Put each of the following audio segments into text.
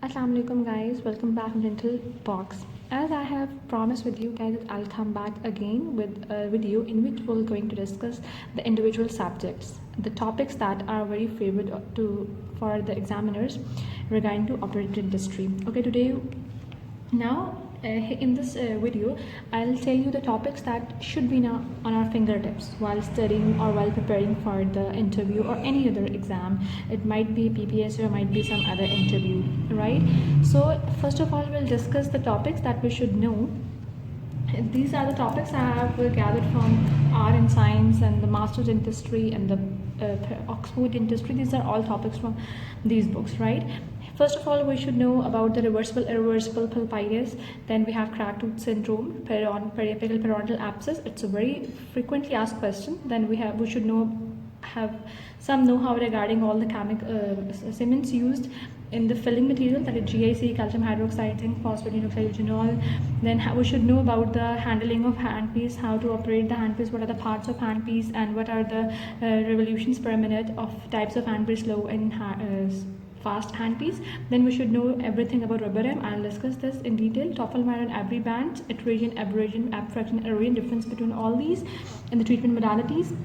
Assalamu alaikum guys, welcome back to Dental Box. As I have promised with you guys that I'll come back again with a video in which we're going to discuss the individual subjects, the topics that are very favorite for the examiners regarding to operator industry. Okay, today now in this video I'll tell you the topics that should be now on our fingertips while studying or while preparing for the interview or any other exam. It might be PPS or might be some other interview, right? So first of all, we'll discuss the topics that we should know. These are the topics I have gathered from Art and Science and the Masters Dentistry and the Oxford Dentistry. These are all topics from these books, right? First of all, we should know about the reversible irreversible pulpitis. Then we have cracked tooth syndrome, periapical periodontal abscess. It's a very frequently asked question. Then we should have some know-how regarding all the cements used in the filling material, that is GIC, calcium hydroxide, zinc, phosphate, eugenol. Then we should know about the handling of handpiece, how to operate the handpiece, what are the parts of handpiece, and what are the revolutions per minute of types of handpiece, slow and fast handpiece. Then we should know everything about rubber M. I'll discuss this in detail. Toffel-Maron, Avery band, iteration, aberration, abstraction, error, difference between all these, and the treatment modalities.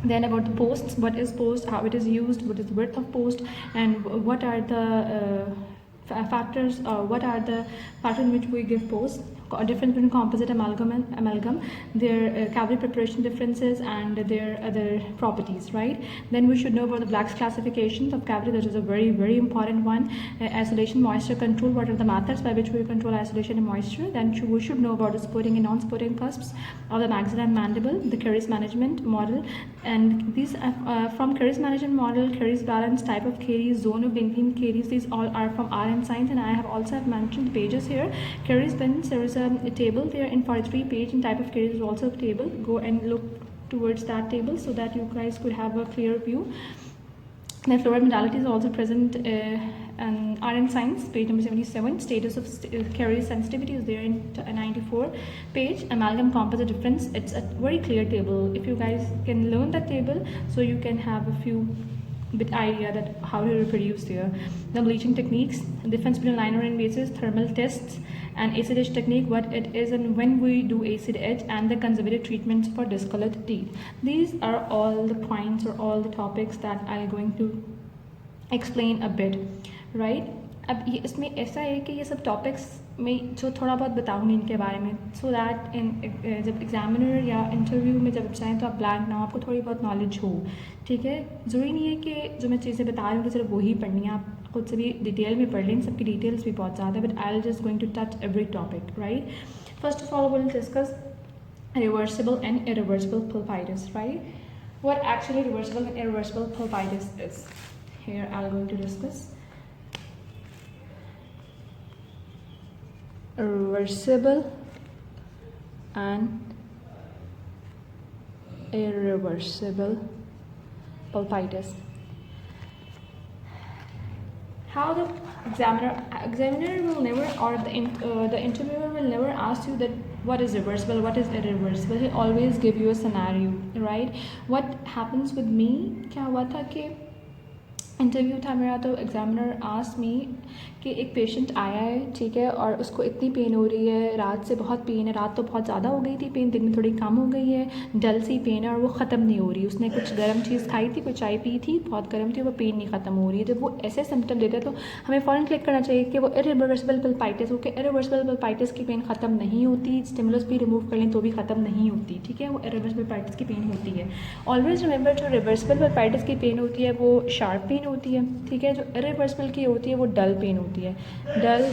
Then about the posts, what is post, how it is used, what is the width of post, and what are the factors, what are the pattern which we give post, difference between composite amalgam, their cavity preparation differences and their other properties, right? Then we should know about the Black's classifications of cavity. That is a very, very important one. Isolation, moisture control, what are the methods by which we control isolation and moisture. Then we should know about the sporting and non-sporting cusps of the maxilla and mandible, the caries management model, and these from caries management model, caries balance, type of caries, zone of Bentham caries, these all are from Art and Science, and I have also mentioned the pages here. Caries balance, there is a table there in 43 page, and type of caries is also a table. Go and look towards that table so that you guys could have a clear view. The fluoride modality is also present in Art and Science, page number 77. Status of caries sensitivity is there in 94 page. Amalgam composite difference, it's a very clear table. If you guys can learn that table, so you can have a few bit idea that how to reproduce there. The bleaching techniques, difference between liner and bases, thermal tests, and acid edge technique, what it is and when we do acid edge, and the conservative treatments for discolored teeth. These are all the points or all the topics that I'm going to explain a bit, right? अब ये इसमें ऐसा है कि ये सब topics में जो थोड़ा बहुत बताऊंगी इनके बारे में, सो दैट जब एग्जामिनर या इंटरव्यू में जब जाएँ तो आप ब्लैंक ना हो, आपको थोड़ी बहुत नॉलेज हो, ठीक है? ज़रूरी नहीं है कि जो मैं चीज़ें बता रही हूँ तो सिर्फ वही पढ़नी है, आप खुद से भी डिटेल में पढ़ लें, सबकी डिटेल्स भी बहुत ज़्यादा है, but I'll just going to touch every topic, right? First of all will discuss reversible and irreversible pulpitis, right? What actually reversible and irreversible pulpitis is. Here I'm going to discuss reversible and irreversible pulpitis. How the examiner will never, or the interviewer will never ask you that what is reversible, what is irreversible. He always give you a scenario, right? What happens with me, क्या हुआ था कि interview था मेरा, तो examiner asked me कि एक patient आया है, ठीक है, और उसको इतनी पेन हो रही है, रात से बहुत पेन है, रात तो बहुत ज़्यादा हो गई थी पेन, दिन में थोड़ी कम हो गई है, डल सी पेन है और वो ख़त्म नहीं हो रही। उसने कुछ गर्म चीज़ खाई थी, कोई चाय पी थी, बहुत गर्म थी, वो पेन नहीं ख़त्म हो रही है। जब वो ऐसे सिम्टम देते हैं तो हमें फ़ौरन क्लिक करना चाहिए कि वो इरिवर्सिबल पल्पाइटिस हो, कि इरिवर्सिबल पल्पाइटिस की पेन ख़त्म नहीं होती, स्टिमुलस भी रिमूव कर लें तो भी ख़त्म नहीं होती, ठीक है? वो इरिवर्सिबल पल्पाइटिस की पेन होती है। ऑलवेज रिमेंबर, जो रिवर्सिबल पल्पाइटिस की पेन होती है वो शार्प पेन होती है, ठीक है? जो इरिवर्सिबल की होती है वो डल पेन होती है, डल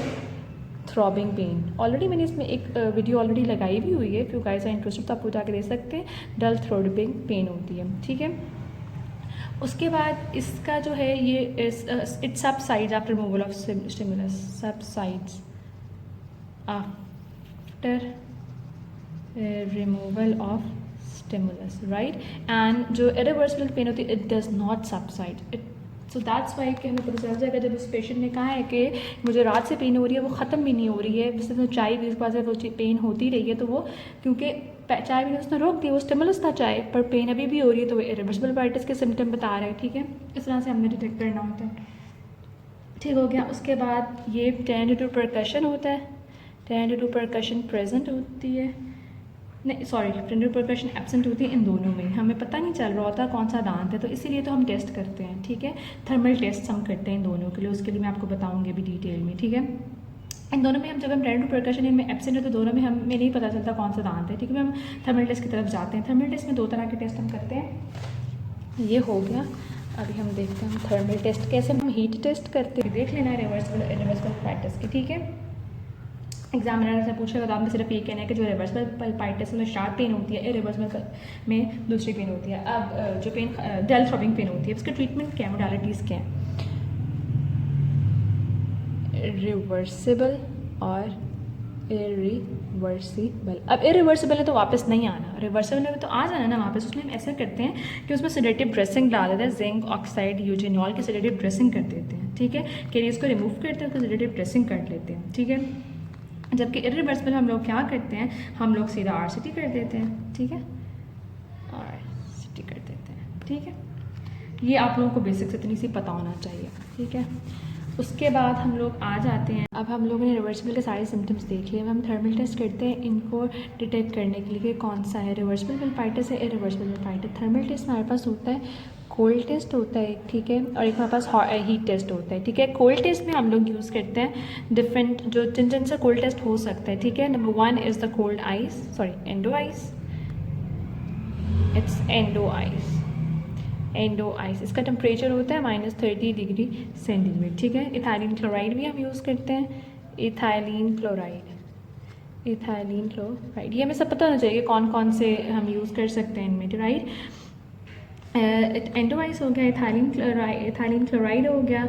थ्रॉबिंग पेन। ऑलरेडी मैंने इसमें एक वीडियो ऑलरेडी लगाई भी हुई है, if you guys are interested तो आप जाके दे सकते हैं। डल थ्रॉबिंग पेन होती है, ठीक है? उसके बाद इसका जो है ये it subsides after removal of stimulus, subsides after removal of stimulus, right? And जो इरिवर्सिबल पेन होती है it does not subside, it so that's why कि हमें पता चल जाएगा जब उस पेशेंट ने कहा है कि मुझे रात से पेन हो रही है, वो ख़त्म भी नहीं हो रही है, जैसे तो चाय भी इसके पास वो पेन होती रही है, तो वो क्योंकि चाय भी उसने रोक दी, वो स्टिमुलस था चाय, पर पेन अभी भी हो रही है, तो वो इरिवर्सिबल पल्पाइटिस के सिम्टम बता रहे हैं, ठीक है? इस तरह से हमने डिटेक्ट करना होता है। ठीक हो गया। उसके बाद ये टेंडेटिव परकशन होता है, टेंडेटिव परकशन प्रेजेंट होती है, नहीं सॉरी टेंडेटिव परकशन एब्सेंट होती है इन दोनों में। हमें पता नहीं चल रहा होता कौन सा दांत है, तो इसीलिए तो हम टेस्ट करते हैं, ठीक है। थर्मल टेस्ट हम करते हैं इन दोनों के लिए, उसके लिए मैं आपको बताऊंगी भी डिटेल में, ठीक है। इन दोनों में हम जब हम टेंडेटिव परकशन इनमें एब्सेंट है तो दोनों में हमें नहीं पता चलता कौन सा दांत है, ठीक है। हम थर्मल टेस्ट की तरफ जाते हैं। थर्मल टेस्ट में दो तरह के टेस्ट हम करते हैं। ये हो गया। अभी हम देखते हैं हम थर्मल टेस्ट कैसे, हम हीट टेस्ट करते हैं। देख लेना है रिवर्सिबल इरिवर्सिबल पल्पाइटिस की, ठीक है। एग्जामिनर से पूछेगा तो आपने सिर्फ ये कहना है कि जो रिवर्सिबल पल्पाइटिस में शार्प पेन होती है, इरिवर्सिबल में दूसरी पेन होती है। अब जो पेन डल थ्रॉबिंग पेन होती है, उसके ट्रीटमेंट क्या मोडालिटीज़ क्या हैं? रिवर्सिबल और इरिवर्सिबल। अब इरिवर्सिबल है तो वापस नहीं आना, रिवर्सिबल में तो आ जाना ना वापस। उसमें हम ऐसा करते हैं कि उसमें सेडेटिव ड्रेसिंग डाल देते हैं, जिंक ऑक्साइड यूजेनॉल की सेडेटिव ड्रेसिंग कर देते हैं, ठीक है। कैरियर्स को रिमूव करते हैं, उसको सेडेटिव ड्रेसिंग कर लेते हैं, ठीक है। जबकि इरिवर्सिबल हम लोग क्या करते हैं, हम लोग सीधा RCT कर देते हैं, ठीक है, RCT कर देते हैं, ठीक है। ये आप लोगों को बेसिक्स इतनी सी पता होना चाहिए, ठीक है। उसके बाद हम लोग आ जाते हैं, अब हम लोगों ने रिवर्सिबल के सारे सिम्टम्स देख लिए। हम थर्मल टेस्ट करते हैं इनको डिटेक्ट करने के लिए कि कौन सा है, रिवर्सिबल पल्पाइटिस है, इरिवर्सिबल पल्पाइटिस। थर्मल टेस्ट हमारे पास होता है, कोल्ड टेस्ट होता है, ठीक है, और एक हमारे पास हीट टेस्ट होता है, ठीक है। कोल्ड टेस्ट में हम लोग यूज़ करते हैं डिफरेंट जो जिन से कोल्ड टेस्ट हो सकता है, ठीक है। Number 1 is the cold ice, sorry endo ice, it's endo ice, endo ice. इसका टेम्परेचर होता है -30 डिग्री सेंटीग्रेड, ठीक है। इथाइलिन क्लोराइड भी हम यूज़ करते हैं, इथाइलिन क्लोराइड, इथाइलिन क्लोराइड। ये हमें सब पता होना चाहिए कौन कौन से हम यूज़ कर सकते हैं इनमें, राइट। एंडो आइस हो गया, इथाइलिन क्लोराइड हो गया।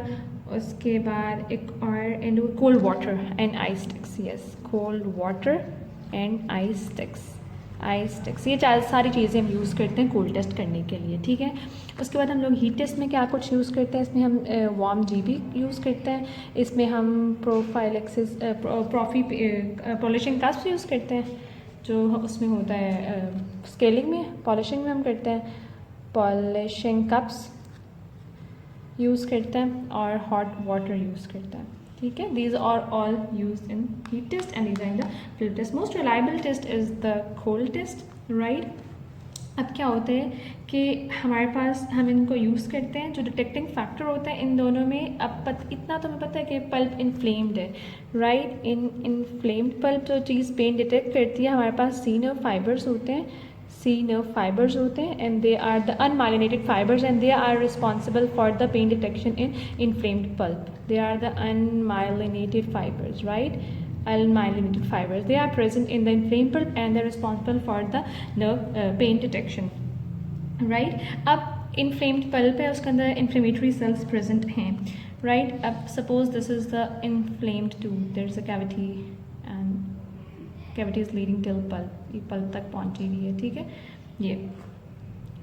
उसके बाद एक और endo cold water and ice sticks, yes cold water and ice sticks, ये सारी चीज़ें हम यूज़ करते हैं कोल्ड टेस्ट करने के लिए, ठीक है। उसके बाद हम लोग हीट टेस्ट में क्या कुछ यूज़ करते हैं, इसमें हम वार्म जीबी यूज़ करते हैं, इसमें हम प्रोफाइलेक्सिस पॉलिशिंग कप्स यूज़ करते हैं, जो उसमें होता है स्केलिंग में, पॉलिशिंग में हम करते हैं, पॉलिशिंग कप्स यूज़ करते हैं, और हॉट वाटर यूज़ करते हैं, ठीक है। These are all used in heat test and these are in the field test. Most reliable test is the cold test, right? अब क्या होता है कि हमारे पास हम इनको यूज़ करते हैं, जो डिटेक्टिंग फैक्टर होता है इन दोनों में। अब इतना तो हमें पता है कि पल्प इन्फ्लेम्ड है, राइट। इन्फ्लेम्ड पल्प जो चीज़ पेन डिटेक्ट करती है, हमारे पास सी नर्व फाइबर्स होते हैं, and they are the unmyelinated fibers and they are responsible for the pain detection in inflamed pulp. They are the unmyelinated fibers, right? Unmyelinated fibers. They are present in the inflamed pulp and they're responsible for the nerve pain detection, right? अब inflamed pulp है, उसके अंदर inflammatory cells present हैं, right? अब suppose this is the inflamed tooth. There's a cavity and cavity is leading till pulp, ये pulp तक पहुंची हुई है, ठीक है। ये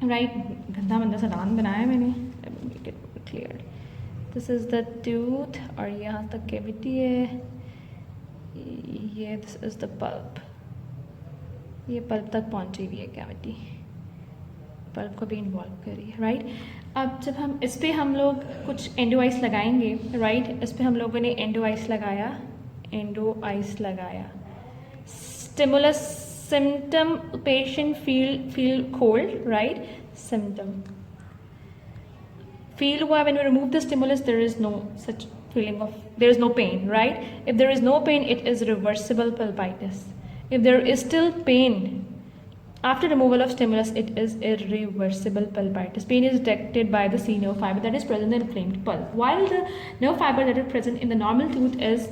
राइट गंदा मंदा सा दांत बनाया है मैंने, clear. This is the tooth और यहाँ तक कैविटी है, ये दिस इज़ द पल्प, ये पल्प तक पहुंची हुई है कैविटी, पल्प को भी इन्वॉल्व करी है, राइट। अब जब हम इस पर हम लोग कुछ एंडो आइस लगाएंगे, राइट। इस पर हम लोगों ने एंडो आइस लगाया, stimulus symptom, patient feel cold, right? Symptom feel हुआ, when we remove the stimulus there is no such feeling of, there is no pain, right? If there is no pain, it is reversible pulpitis. If there is still pain after removal of stimulus, it is irreversible pulpitis. Pain is detected by the C nerve fiber that is present in the inflamed pulp, while the nerve fiber that is present in the normal tooth is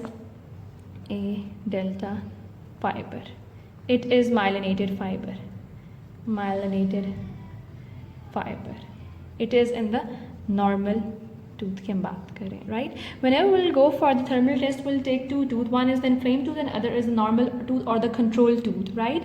a delta fiber. It is myelinated fiber. It is in the normal tooth की हम बात करें, right? Whenever we'll go for the thermal test, we'll take two tooth. One is the inflamed tooth and other is the normal tooth or the control tooth, right?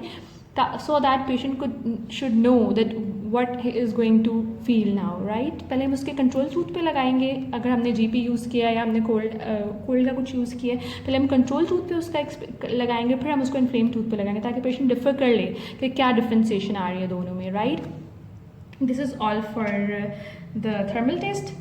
So that patient should know that what he is going to feel now, right? पहले हम उसके control tooth पे लगाएंगे, अगर हमने GP use किया या हमने कोल्ड का कुछ यूज़ किया, पहले हम कंट्रोल टूथ पे उसका लगाएंगे, फिर हम उसको इन्फ्लेम टूथ पे लगाएंगे, ताकि पेशेंट डिफर कर ले कि क्या डिफ्रेंसिएशन आ रही है दोनों में, right. This is all for the thermal test.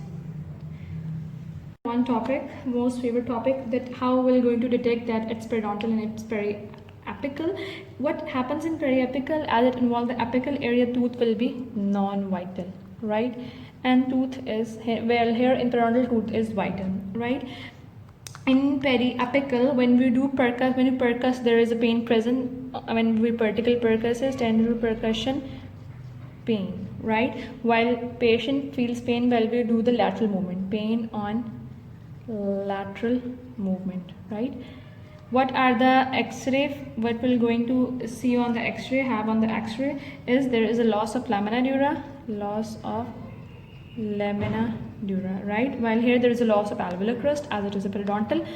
one topic, most favorite topic, that how we're going to detect that it's periodontal and it's periapical. What happens in periapical, as it involves the apical area, tooth will be non-vital, right? And tooth is, well, here in periodontal tooth is vital, right? In periapical, when we percuss, there is a pain present. When we vertical percusses, tendon percussion, pain, right? While patient feels pain while we do the lateral movement, pain on lateral movement, right? What are the x-ray? What we're going to see on the x-ray, have on the x-ray, is there is a loss of lamina dura, right? While here there is a loss of alveolar crust, as it is a periodontal.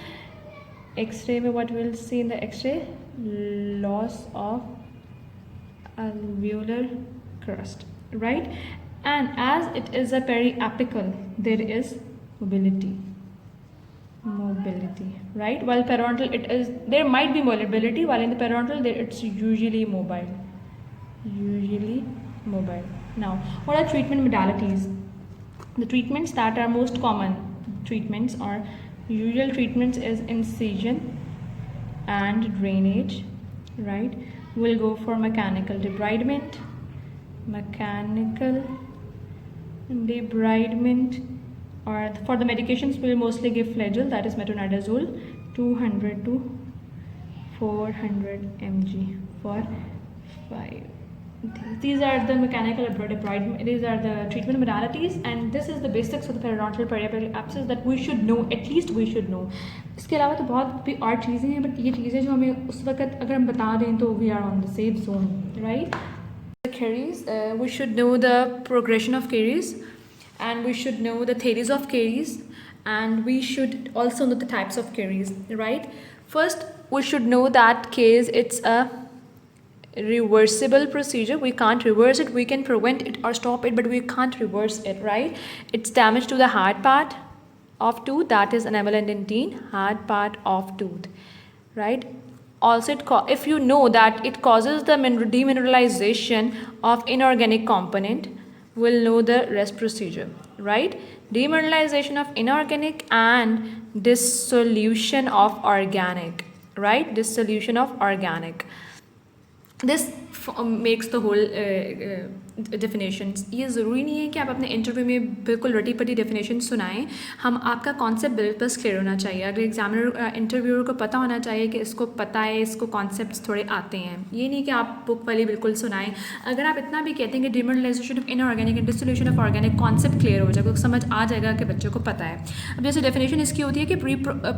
X-ray, what we'll see in the x-ray, loss of alveolar crust, right? And as it is a periapical, there is mobility, right? While periodontal, it is, there might be mobility, while in the periodontal it's usually mobile. Now, what are treatment modalities? The treatments that are most common treatments or usual treatments is incision and drainage, right? We'll go for mechanical debridement, or for the medications we'll mostly give flagyl, that is metronidazole, 200 to 400 mg for 5. These are the mechanical debridement, these are the treatment modalities, and this is the basics of the periodontal periapical abscess that we should know, at least we should know. इसके अलावा तो बहुत भी और चीज़ें हैं, but ये चीज़ें जो हमें उस वक्त अगर हम बता दें तो we are on the safe zone, right? The caries, we should know the progression of caries, and we should know the theories of caries, and we should also know the types of caries, right? First, we should know that caries, it's a reversible procedure. We can't reverse it. We can prevent it or stop it, but we can't reverse it, right? It's damage to the hard part of tooth, that is enamel and dentine, hard part of tooth, right? Also, if you know that it causes the demineralization of inorganic component, we'll know the rest procedure, right? Demineralization of inorganic and dissolution of organic, right? Dissolution of organic. This makes the whole definitions. ये ज़रूरी नहीं है कि आप अपने interview में बिल्कुल रटी पटी डेफिनेशन सुनाएं. हम आपका कॉन्सेप्ट बस क्लियर होना चाहिए. अगर एग्जामिनर इंटरव्यूअर को पता होना चाहिए कि इसको पता है, इसको कॉन्सेप्ट्स थोड़े आते हैं. ये नहीं कि आप बुक वाली बिल्कुल सुनाएं. अगर आप इतना भी कहते हैं कि demineralisation of inorganic and dissolution of organic, concept clear हो जाएगा, समझ आ जाएगा कि बच्चों को पता है. अब जैसे डेफिनेशन इसकी होती है कि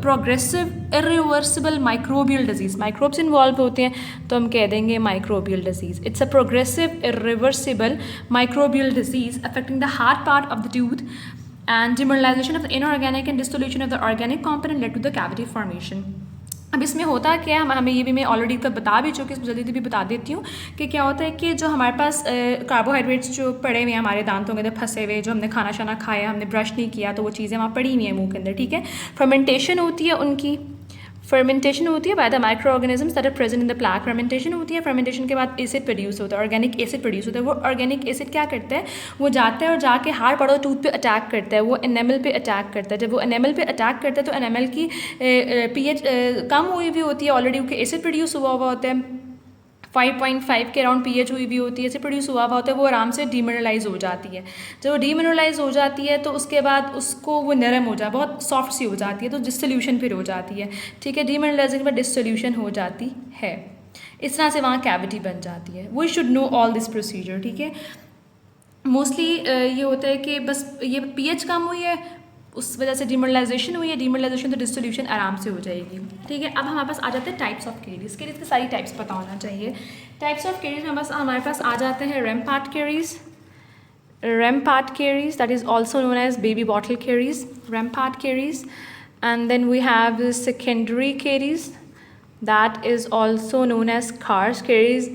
progressive irreversible microbial disease, microbes involve होते हैं तो हम कह देंगे microbial disease. It's a progressive, irreversible microbial disease affecting the hard part of the tooth, and demineralization of the inorganic and dissolution of the organic component led to the cavity formation. अब इसमें होता क्या है, हमें ये भी मैं already तक बता भी चुकी, इसमें जल्दी भी बता देती हूँ कि क्या होता है कि जो हमारे पास कार्बोहाइड्रेट्स जो पड़े हुए हैं हमारे दांतों के अंदर फंसे हुए, जो हमने खाना शाना खाया, हमने ब्रश नहीं किया, तो वो चीज़ें वहाँ पड़ी हुई हैं मुँह के अंदर, ठीक है. फर्मेंटेशन होती है उनकी, फर्मेंटेशन होती है by the microorganisms that are present in the plaque. Fermentation होती है, फर्मेंटेशन के बाद एसिड प्रोड्यूस होता है, ऑर्गेनिक एसिड प्रोड्यूस होता है. वो ऑर्गेनिक एसिड क्या करता है, वो जाता है और जाके हार्ड पार्ट ऑफ टूथ पे अटैक करता है, वो एनेमल पे अटैक करता है. जब वो एनेमल पे अटैक करता है तो एनेमल की पीएच कम हुई हुई होती है ऑलरेडी, क्योंकि एसिड प्रोड्यूस हुआ होता है, 5.5 के अराउंड पीएच हुई भी होती है, ऐसे प्रोड्यूस हुआ होता है, वो आराम से डीमिनरलाइज हो जाती है. जब वो डीमिनरलाइज हो जाती है तो उसके बाद उसको वो नरम हो जाए, बहुत सॉफ्ट सी हो जाती है, तो डिसोल्यूशन फिर हो जाती है, ठीक है. डीमिनरलाइजेशन के बाद डिसोल्यूशन हो जाती है, इस तरह से वहाँ कैविटी बन जाती है. We should know all this procedure, ठीक है. मोस्टली ये होता है कि बस ये पीएच कम हुई है, उस वजह से डीमिनरलाइजेशन हुई है, डीमिनरलाइजेशन तो डिसोल्यूशन आराम से हो जाएगी, ठीक है. अब हमारे पास आ जाते हैं टाइप्स ऑफ कैरीज. कैरीज के सारी टाइप्स पता होना चाहिए. टाइप्स ऑफ कैरीज हमारे पास आ जाते हैं rampant caries, that is also known as baby bottle caries, rampant caries. And then we have secondary caries, that is also known as Kars caries,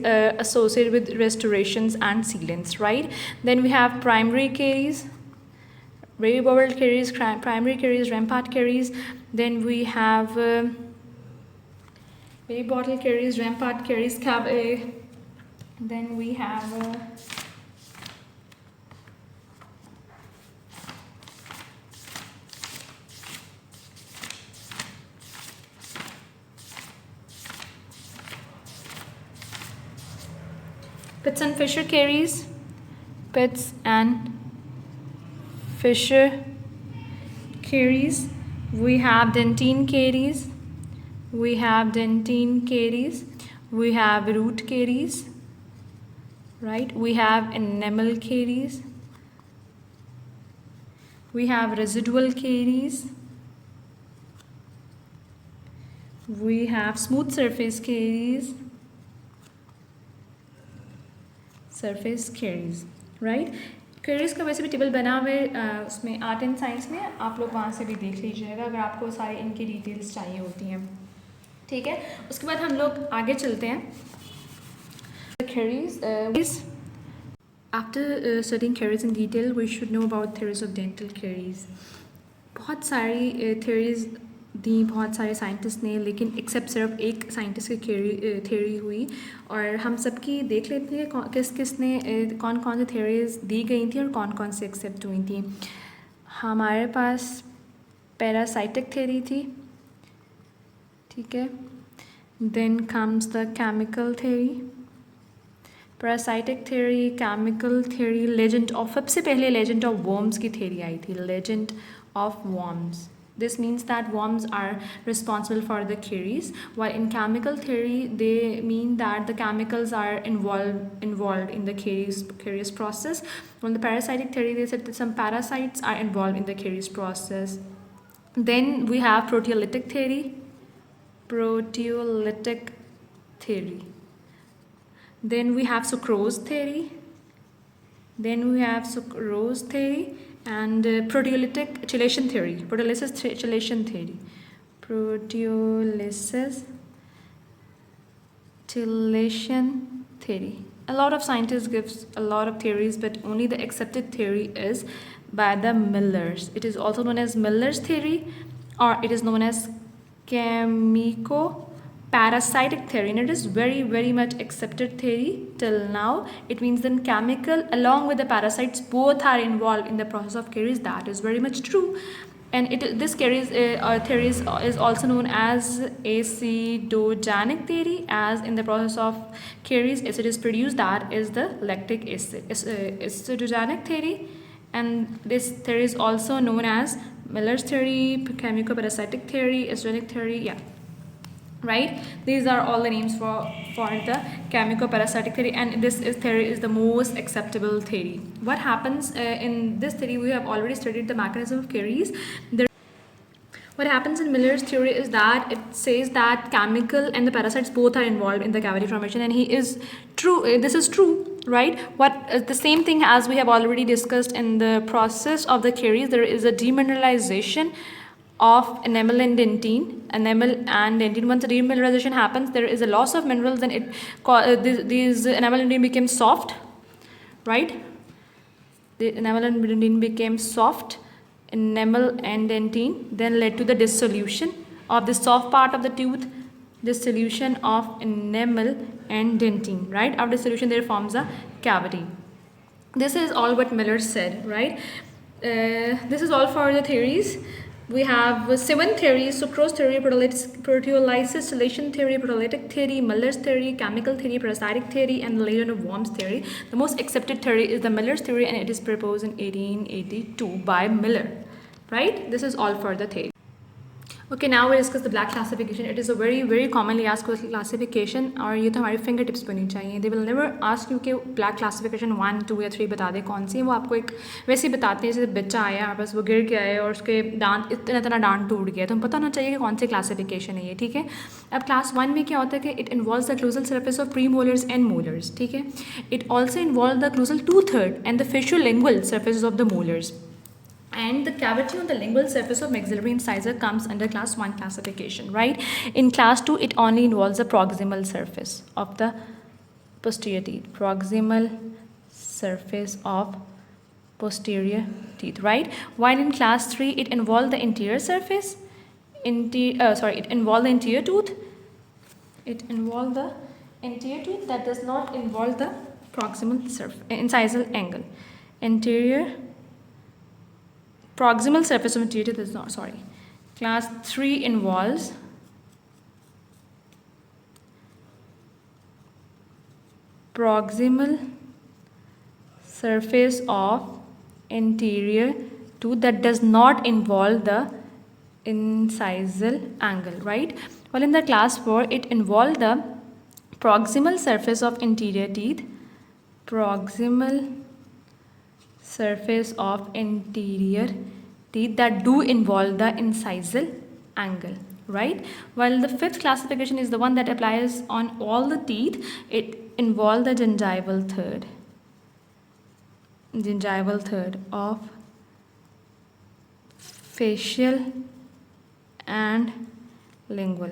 associated with restorations and sealants, right. Then we have primary caries, baby bottle caries, primary caries, rampart caries. Then we have baby bottle caries, rampart caries. Then we have Pitts and Fisher caries. Pitts and Fisher caries. We have dentine caries. We have dentine caries. We have root caries. Right? We have enamel caries. We have residual caries. We have smooth surface caries. Surface caries. Right? Queries का वैसे भी table बना हुआ है उसमें art and science में, आप लोग वहाँ से भी देख लीजिएगा अगर आपको सारी इनकी डिटेल्स चाहिए होती हैं. ठीक है, उसके बाद हम लोग आगे चलते हैं. Caries. After studying caries in detail, we should know about theories of dental caries. बहुत सारी theories दी बहुत सारे साइंटिस्ट ने, लेकिन एक्सेप्ट सिर्फ एक साइंटिस्ट की थ्योरी हुई. और हम सबकी देख लेते हैं किस किस ने कौन कौन सी थ्योरीज दी गई थी और कौन कौन से एक्सेप्ट हुई थी. हमारे पास पैरासाइटिक थ्योरी थी. ठीक है, then comes the chemical theory. Parasitic theory, chemical theory, legend of, सबसे पहले लेजेंड ऑफ वर्म्स की थ्योरी आई थी. Legend of worms. This means that worms are responsible for the caries, while in chemical theory they mean that the chemicals are involved in the caries process. From the parasitic theory, they said that some parasites are involved in the caries process. Then we have proteolytic theory. Then we have sucrose theory. And proteolytic chelation theory. Proteolysis chelation theory. A lot of scientists gives a lot of theories, but only the accepted theory is by the Millers. It is also known as Miller's theory, or it is known as chemico-parasitic theory, and it is very, very much accepted theory till now. It means then chemical along with the parasites both are involved in the process of caries. That is very much true. And this caries theory is also known as acidogenic theory, as in the process of caries acid is produced, that is the lactic acid. Acidogenic theory, and this theory is also known as Miller's theory, chemico-parasitic theory, acidogenic theory. Yeah, right, these are all the names for the chemico-parasitic theory, and this theory is the most acceptable theory. What happens in this theory, we have already studied the mechanism of caries. What happens in Miller's theory is that it says that chemical and the parasites both are involved in the cavity formation, and he is true. This is true, right? The same thing as we have already discussed in the process of the caries. There is a demineralization of enamel and dentine. Once the demineralization happens, there is a loss of minerals, then these enamel and dentine became soft, right? The enamel and dentine became soft. Enamel and dentine then led to the dissolution of the soft part of the tooth. Dissolution of enamel and dentine, right? After dissolution, there forms a cavity. This is all what Miller said, right? This is all for the theories. We have 7 theories: sucrose theory, proteolysis chelation theory, proteolytic theory, Miller's theory, chemical theory, parasitic theory, and the legend of worms theory. The most accepted theory is the Miller's theory, and it is proposed in 1882 by Miller, right? This is all for the theory. Okay, now we discuss the black classification. It is a very, very commonly asked classification, और ये तो हमारे finger tips बनी चाहिए. They will never ask you कि black classification 1, 2 या 3 बता दें कौन सी है. वो आपको एक वैसे ही बताते हैं जैसे बच्चा आया बस वो गिर गया है और उसके दांत इतना दांत टूट गया, तो हमें पता होना चाहिए कि कौन सी क्लासिफिकेशन है ये. ठीक है, अब क्लास 1 में क्या होता है कि it involves the occlusal surface of premolars and molars. ठीक है, it also involve the occlusal 2/3 and the faciolingual surfaces of the molars. And the cavity on the lingual surface of maxillary incisor comes under class 1 classification, right? In class 2, it only involves the proximal surface of the posterior teeth. Proximal surface of posterior teeth, right? While in class 3, it involves the interior surface. It involves the interior tooth. It involves the interior tooth that does not involve the proximal surface, incisal angle. Proximal surface of anterior tooth is not, sorry. Class 3 involves proximal surface of anterior tooth that does not involve the incisal angle, right? Well, in the class 4, it involved the proximal surface of anterior teeth, proximal surface of anterior teeth that do involve the incisal angle, right? While the 5th classification is the one that applies on all the teeth, it involves the gingival third of facial and lingual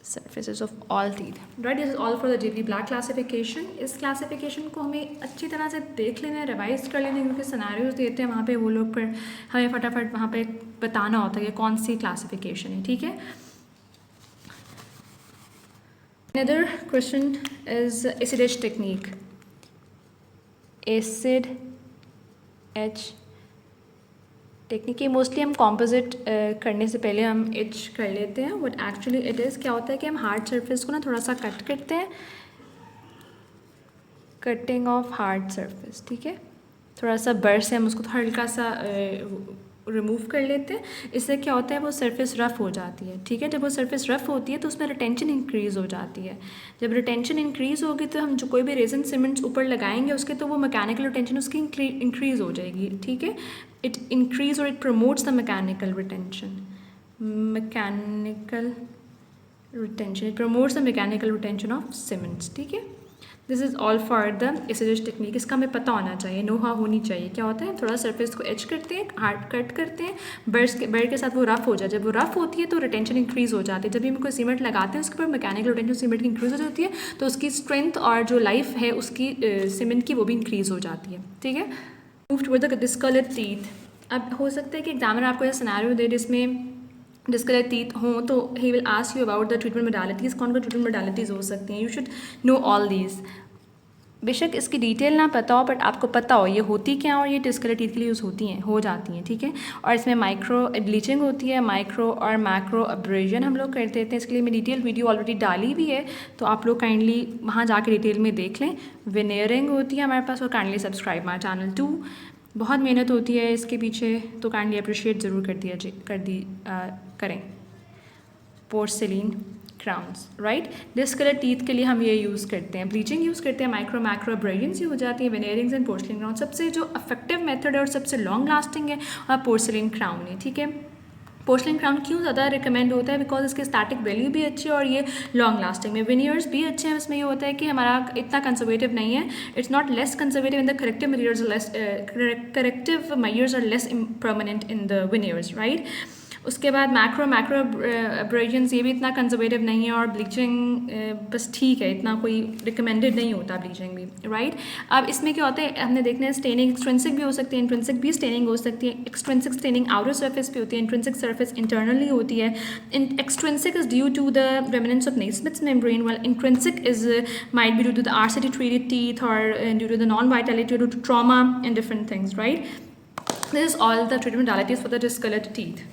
surfaces of all teeth, right? This is all for the JP Black classification. इस classification को हमें अच्छी तरह से देख लेना है, revise कर लेना है, क्योंकि सिनेरियोज देते हैं वहाँ पे वो लोग, फिर हमें फटाफट वहाँ पे बताना होता है कि कौन सी क्लासिफिकेशन है, ठीक है. Another question is acid etch technique. acid etch technique ये मोस्टली हम कॉम्पोजिट करने से पहले हम एच कर लेते हैं. व्हाट एक्चुअली इट इज़, क्या होता है कि हम हार्ड सरफेस को ना थोड़ा सा कट करते हैं, कटिंग ऑफ हार्ड सरफेस, ठीक है. थोड़ा सा ब्रश से हम उसको हल्का सा रिमूव कर लेते हैं. इससे क्या होता है, वो सरफेस रफ़ हो जाती है, ठीक है. जब वो सरफेस रफ़ होती है तो उसमें रिटेंशन इंक्रीज़ हो जाती है. जब रिटेंशन इंक्रीज़ होगी तो हम जो कोई भी रेजन सीमेंट्स ऊपर लगाएंगे उसके, तो वो मैकेनिकल रिटेंशन उसकी इंक्रीज़ हो जाएगी, ठीक है. इट इंक्रीज और it promotes the mechanical retention, it promotes the mechanical retention of cements, ठीक है. This is all for the acid H technique. इसका हमें पता होना चाहिए, नोहा होनी चाहिए. क्या होता है, थोड़ा सरफेस को एच करते हैं, हार्ड कट करते हैं, ब्रश के साथ वो रफ़ हो जाए. जब वो रफ़ होती है तो रिटेंशन इंक्रीज़ हो जाती है. जब भी हम कोई सीमेंट लगाते हैं उसके ऊपर मैकेनिकल रिटेंशन सीमेंट की इंक्रीज़ हो जाती है, तो उसकी स्ट्रेंथ और जो लाइफ है उसकी सीमेंट की, वो भी इंक्रीज़ हो जाती है, ठीक है. Move toward the discoloured teeth. अब हो सकता है कि एग्जामिनर आपको यह सिनेरियो दे जिसमें डिस्कलर्ड टीथ हों, तो he will ask you about the treatment modalities. कौन कौन ट्रीटमेंट मोडालिटीज़ हो सकती हैं. You should know all these. बेशक इसकी डिटेल ना पता हो, बट आपको पता हो ये होती क्या और ये डिस्कलर्ड टीथ के लिए यूज़ होती हैं, हो जाती हैं, ठीक है. और इसमें माइक्रो ब्लीचिंग होती है, माइक्रो और मैक्रो अब्रेजन हम लोग कर देते हैं. इसके लिए मैं डिटेल वीडियो ऑलरेडी डाली भी है, तो आप लोग काइंडली वहाँ जाकर डिटेल में देख लें. विनेयरिंग होती है हमारे पास, और काइंडली सब्सक्राइब माई चैनल 2. बहुत मेहनत होती है इसके पीछे, तो काइंडली अप्रिशिएट ज़रूर करें. Porcelain crowns, right. Discoloured teeth के लिए हम ये यूज़ करते हैं, ब्लीचिंग यूज़ करते हैं, माइक्रो मैक्रो अब्रेजन्स हो जाती हैं, वेनेयरिंग्स एंड पोर्सिलीन क्राउन. सबसे जो इफेक्टिव मेथड है और सबसे लॉन्ग लास्टिंग है और पोर्सिलीन क्राउन है, ठीक है. पोर्सिलीन क्राउन क्यों ज़्यादा रिकमेंड होता है, बिकॉज इसके स्टैटिक वैल्यू भी अच्छी है और ये लॉन्ग लास्टिंग में. विनियर्स भी अच्छे हैं, उसमें ये होता है कि हमारा इतना कंजर्वेटिव नहीं है. It's not less conservative in the corrective measures are less permanent in the veneers, right. उसके बाद मैक्रो अब्रेजन्स, ये भी इतना कंजर्वेटिव नहीं है. और ब्लीचिंग बस ठीक है, इतना कोई रिकमेंडेड नहीं होता ब्लीचिंग भी, राइट. अब इसमें क्या होता है, हमने देखना है स्टेनिंग एक्सट्रिंसिक भी हो सकती है, इंट्रिंसिक भी स्टेनिंग हो सकती है. एक्सट्रिंसिक स्टेनिंग आउटर सरफेस पे होती है, इंट्रिंसिक सरफेस इंटरनली होती है. Extrinsic is due to the remnants of Nasmyth's membrane, while intrinsic is might be due to the RCT treated teeth और due to the non vitality, due to trauma and different things, right. This is all the treatment modalities for the discoloured teeth.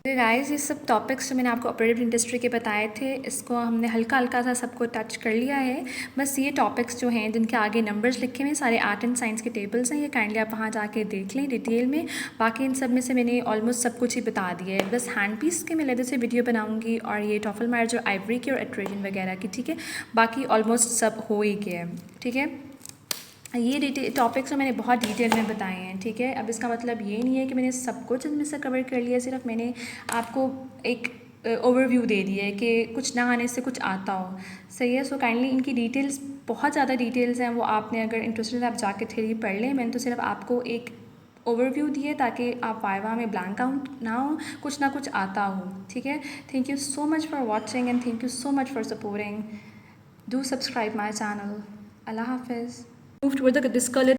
Guys, ये सब topics जो मैंने आपको operative industry के बताए थे, इसको हमने हल्का हल्का सा सबको टच कर लिया है. बस ये टॉपिक्स जो हैं जिनके आगे नंबर्स लिखे हुए हैं, सारे आर्ट एंड साइंस के टेबल्स हैं. ये काइंडली आप वहाँ जाके देख लें डिटेल में. बाकी इन सब में से मैंने ऑलमोस्ट सब कुछ ही बता दिया है. बस हैंड पीस के मैं लेदर से वीडियो बनाऊँगी, और ये टॉफल मायर जो आइवरी की और एट्रेजन वगैरह की, ठीक है. बाकी ऑलमोस्ट सब हो ही गया है, ठीक है. ये टॉपिक्स मैंने बहुत डिटेल में बताए हैं, ठीक है. अब इसका मतलब ये नहीं है कि मैंने सब कुछ इनमें से कवर कर लिया, सिर्फ मैंने आपको एक ओवरव्यू दे दिया है कि कुछ ना आने से कुछ आता हो, सही है. सो काइंडली इनकी डिटेल्स, बहुत ज़्यादा डिटेल्स हैं, वो आपने अगर इंटरेस्टेड आप जाके थ्योरी पढ़ लें. मैंने तो सिर्फ आपको एक ओवरव्यू दिए ताकि आप वाइवा में ब्लैंक आउट ना हो, कुछ ना कुछ आता हो, ठीक है. Thank you so much for watching and thank you so much for supporting. Do subscribe my channel. अल्लाह हाफिज़. Move toward the discolored